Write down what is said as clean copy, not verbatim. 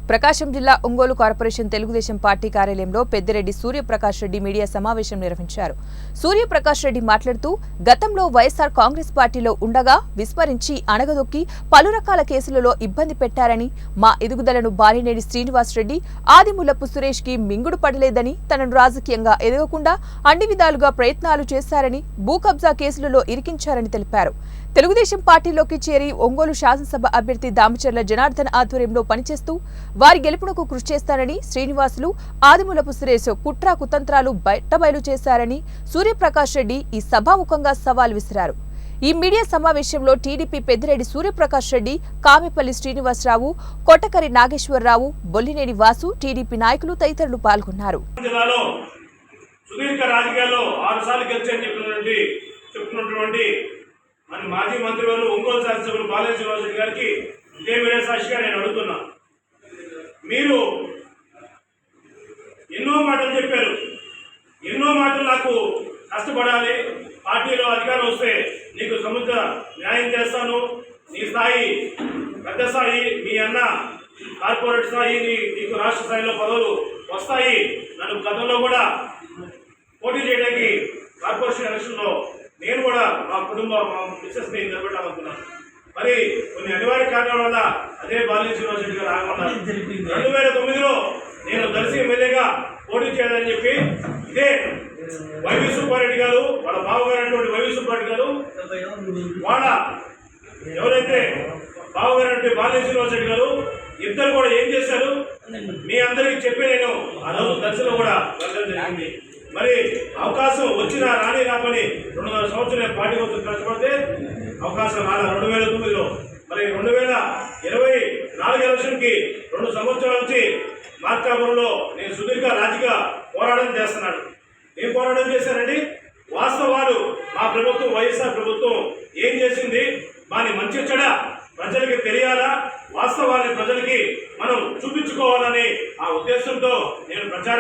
ప్రకాశం జిల్లా Ongole corporation Telugu Desam party కార్యాలయంలో Peddireddy Suryaprakash Reddy media సమావేశం నిర్వహించారు. సూర్యప్రకాష్ రెడ్డి మాట్లాడుతూ గతంలో వైఎస్ఆర్ కాంగ్రెస్ పార్టీలో ఉండగా విస్మరించి అణగదొక్కి పలు రకాల కేసులలో ఇబ్బంది పెట్టారని, మా ఎదుగుదలను బాలినేని శ్రీనివాస్ రెడ్డి, ఆదిమూలపు సురేష్ కి మింగుడు పడలేదని, తనను రాజకీయంగా ఎదగకుండా అన్ని విధాలుగా ప్రయత్నాలు చేశారని, భూ కబ్జా కేసులలో ఇరికించారని తెలిపారు. తెలుగుదేశం పార్టీలోకి చేరి ఒంగోలు శాసనసభ అభ్యర్థి దామచర్ల జనార్దన్ ఆధ్వర్యంలో పనిచేస్తూ వారి గెలుపునకు కృషి చేస్తానని, శ్రీనివాసులు, ఆదిమూలపు సురేష్ కుట్ర కుతంత్రాలు బయటబయలు చేశారని సూర్యప్రకాష్ రెడ్డి ఈ సభాముఖంగా సవాల్ విసిరారు. ఈ మీడియా సమావేశంలో టీడీపీ పెద్దిరెడ్డి సూర్యప్రకాష్ రెడ్డి, కామెపల్లి శ్రీనివాసరావు, కొట్టకరి నాగేశ్వరరావు, బొల్లినేని వాసు, టీడీపీ నాయకులు తదితరులు పాల్గొన్నారు. మాజీ మంత్రివర్యులు ఒంగోలు శాసనసభ్యులు బాలినేని శ్రీనివాస్ రెడ్డి గారికి ఇదే మీడియా సాక్షిగా నేను అడుగుతున్నా. మీరు ఎన్నో మాటలు చెప్పారు, ఎన్నో మాటలు నాకు కష్టపడాలి, పార్టీలో అధికారం వస్తే నీకు సముద్ర న్యాయం చేస్తాను, నీ స్థాయి పెద్ద స్థాయి, మీ అన్న కార్పొరేట్ స్థాయి, నీకు రాష్ట్ర స్థాయిలో పదవులు వస్తాయి, నన్ను గతంలో కూడా పోటీ చేయడానికి కార్పొరేషన్ ఎలక్షన్లో నేను కూడా మా మిస్సెస్ని నిలబెట్టాలనుకున్నాను. మరి కొన్ని అనివార్య కారణాల వల్ల అదే బాలినేని శ్రీనివాస్ రెడ్డి గారు ఆగమన్నారు. 2009లో నేను దర్శి ఎమ్మెల్యేగా పోటీ చేయాలని చెప్పి ఇదే వైవి సుబ్బారెడ్డి గారు, వాళ్ళ బావగారైనటువంటి వైవి సుబ్బారెడ్డి గారు, వాళ్ళ ఎవరైతే బావగారైనటువంటి బాలినేని శ్రీనివాస్ రెడ్డి గారు ఇద్దరు కూడా ఏం చేశారు మీ అందరికీ చెప్పి నేను ఆ రోజు దర్శిలో కూడా వెళ్ళడం జరిగింది. మరి అవకాశం వచ్చినా రాని రాబని 2.5 సంవత్సరాలు పార్టీ కోసం కష్టపడితే అవకాశం రాలే 2009లో. మరి 2024 ఎలక్షన్కి 2 సంవత్సరాల నుంచి మార్కాపురంలో నేను సుదీర్ఘ రాజకీయ పోరాటం చేస్తున్నాను. ఏం పోరాటం చేశానండి? వాస్తవాలు, మా ప్రభుత్వం వైఎస్ఆర్ ప్రభుత్వం ఏం చేసింది, దాని మంచి చెడ ప్రజలకి తెలియాలా, వాస్తవాన్ని ప్రజలకి మనం చూపించుకోవాలని ఆ ఉద్దేశంతో నేను ప్రచార